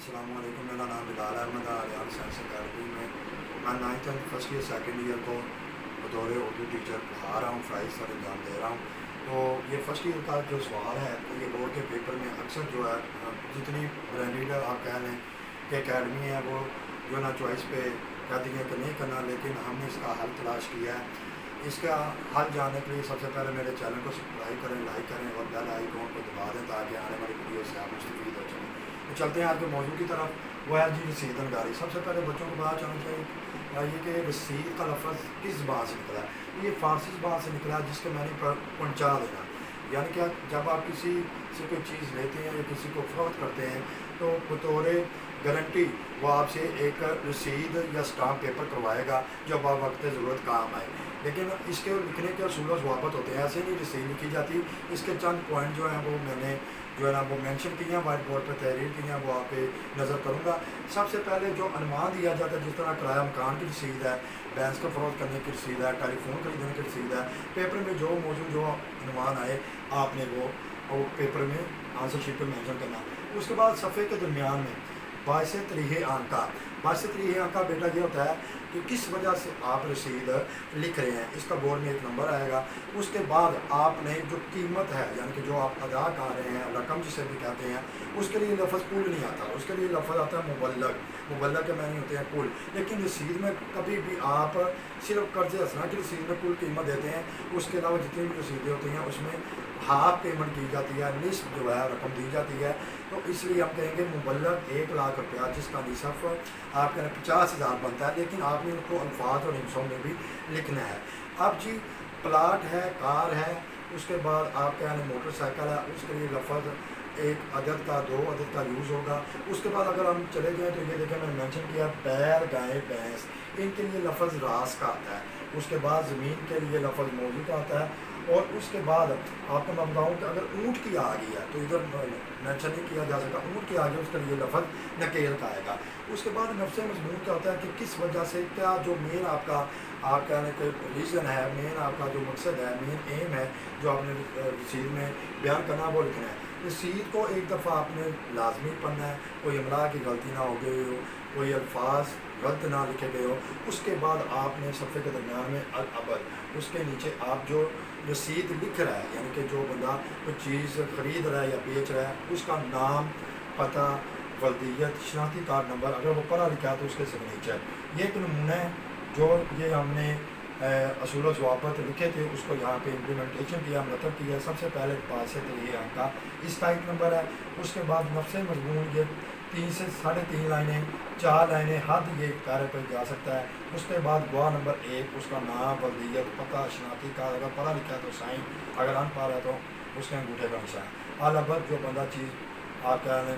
السلام علیکم، میرا نام بلال احمد ہے۔ ریاض سائنس اکیڈمی میں میں 9th and first year second year کو بطور اردو ٹیچر پڑھا رہا ہوں، فرائض پر ایگزام دے رہا ہوں۔ تو یہ فرسٹ ایئر کا جو سوال ہے یہ بورڈ کے پیپر میں اکثر جو ہے جتنی برانڈیڈ آپ کہہ لیں کہ اکیڈمی ہے وہ جو ہے نا چوائس پہ کہتی ہے کہ نہیں کرنا، لیکن ہم نے اس کا حل تلاش کیا ہے۔ اس کا حل جاننے کے لیے سب سے پہلے میرے چینل کو سبسکرائب کریں، لائک کریں اور بیل آئیکن کو دبا دیں تاکہ آنے والی ویڈیو سے آپ مستفید ہو چلیں۔ تو چلتے ہیں آج کے موضوع کی طرف، وہ ہے جی رسید نگاری۔ سب سے پہلے بچوں کو پتہ چلنا چاہیے کہ رسید کا لفظ کس زبان سے نکلا ہے۔ یہ فارسی زبان سے نکلا ہے جس کے معنی پر پہنچا دینا، یعنی کہ جب آپ کسی سے کوئی چیز لیتے ہیں یا کسی کو فروخت کرتے ہیں تو بطور گارنٹی وہ آپ سے ایک رسید یا اسٹامپ پیپر کروائے گا جو آپ وقت ضرورت کام آئے، لیکن اس کے لکھنے کے اصول و ضوابط ہوتے ہیں۔ ایسے نہیں رسید لکھی جاتی، اس کے چند پوائنٹ جو ہیں وہ میں نے جو ہے نا وہ مینشن کی ہیں، وائٹ بورڈ پہ تحریر کی ہیں، وہ آپ پہ نظر کروں گا۔ سب سے پہلے جو عنوان دیا جاتا ہے، جس طرح کرایہ مکان کی رسید ہے، بینس کو فروخت کرنے کی رسید ہے، ٹیلی فون خریدنے کی رسید ہے، پیپر میں جو موضوع جو عنوان آئے آپ نے وہ پیپر میں آنسر شیٹ پہ مینشن کرنا۔ اس کے بعد صفحے کے درمیان میں باعث تریح آنکا، باعث تریح آنکا بیٹا یہ ہوتا ہے کہ کس وجہ سے آپ رسید لکھ رہے ہیں، اس کا بورڈ میں ایک نمبر آئے گا۔ اس کے بعد آپ نے جو قیمت ہے یعنی کہ جو آپ ادا کر رہے ہیں، رقم جسے بھی کہتے ہیں، اس کے لیے لفظ کل نہیں آتا، اس کے لیے لفظ آتا ہے مبلغ۔ مبلغ کے معنی ہوتے ہیں کل، لیکن رسید میں کبھی بھی آپ صرف قرض حسنہ کی رسید میں کل قیمت دیتے ہیں، اس کے علاوہ جتنی بھی رسیدیں ہوتی ہیں اس میں ہاف پیمنٹ کی جاتی ہے، نصف جو ہے رقم دی جاتی ہے۔ تو اس لیے ہم کہیں گے مبلغ 1,00,000 روپیہ، جس کا نصف آپ کہنا 50,000 بنتا ہے، لیکن آپ نے ان کو الفاظ اور ہندسوں میں بھی لکھنا ہے۔ اب جی پلاٹ ہے، کار ہے، اس کے بعد آپ کہنا موٹر سائیکل ہے، اس کے لیے لفظ ایک عدد کا 2 عدد کا یوز ہوگا۔ اس کے بعد اگر ہم چلے جائیں تو یہ دیکھیں میں نے مینشن کیا بیل، گائے، بھینس، ان کے لیے لفظ راس کا آتا ہے۔ اس کے بعد زمین کے لیے لفظ موضوع کا آتا ہے، اور اس کے بعد آپ کو میں بتاؤں کہ اگر اونٹ کی آ گئی ہے تو ادھر مینشن نہیں کیا جا سکتا، اونٹ کی آ گئی اس کے لیے لفظ نکیل کا آئے گا۔ اس کے بعد نفس مضمون کا ہوتا ہے کہ کس وجہ سے کیا جو مین آپ کا آپ کہنے کے ریزن ہے، مین آپ کا جو مقصد ہے، مین ایم ہے جو آپ نے رسید میں بیان کرنا وہ لکھنا ہے۔ رسید کو ایک دفعہ آپ نے لازمی پڑھنا ہے، کوئی املا کی غلطی نہ ہو گئی ہو، کوئی الفاظ غلط نہ لکھے گئے ہو۔ اس کے بعد آپ نے صفحے کے درمیان میں العبد، اس کے نیچے آپ جو رسید لکھ رہا ہے یعنی کہ جو بندہ کوئی چیز خرید رہا ہے یا بیچ رہا ہے اس کا نام، پتہ، ولدیت، شناختی کارڈ نمبر، اگر وہ پڑھا لکھا ہے تو اس کے سگنیچر۔ یہ ایک نمونہ ہے جو یہ ہم نے اصول و ضوابط لکھے تھے، اس کو یہاں پہ امپلیمنٹیشن کیا، مرتب کیا۔ سب سے پہلے باعث تریح آنکا اس کا ایک نمبر ہے۔ اس کے بعد نفس مضمون یہ 3 سے 3.5 لائنیں، 4 لائنیں، حد یہ پیرے پہ جا سکتا ہے۔ اس کے بعد گواہ نمبر 1، اس کا نام، ولدیت، پتہ، شناختی کارڈ، اگر پڑھا لکھا ہے تو سائن، اگر ان پڑھا ہے تو اس کے انگوٹھے کا نشان۔ العبد جو بندہ چیز آپ کہہ لیں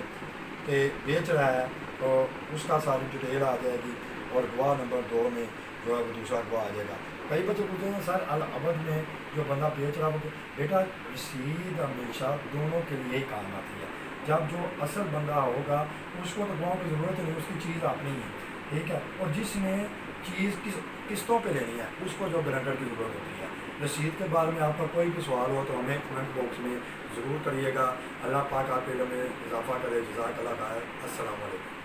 کہ بیچ رہا ہے تو اس کا ساری ڈیٹیل آ جائے گی، اور گواہ نمبر 2 میں جو ہے وہ دوسرا گواہ آ جائے گا۔ کئی بچے پوچھتے ہیں سر العبد میں جو بندہ بیچ رہا ہے، بیٹا رسید ہمیشہ دونوں کے لیے ہی کام آتی ہے۔ جب جو اصل بندہ ہوگا اس کو تو گواہوں کی ضرورت نہیں، اس کی چیز اپنی ہے، ٹھیک ہے، اور جس نے چیز قسطوں پہ لینی ہے اس کو جو گارنٹر کی ضرورت ہوتی ہے۔ رسید کے بارے میں آپ کا کوئی بھی سوال ہو تو ہمیں کمنٹ باکس میں ضرور کریے گا۔ اللہ پاک آپ کے علم میں اضافہ کرے۔ جزاک اللہ خیر۔ السلام علیکم۔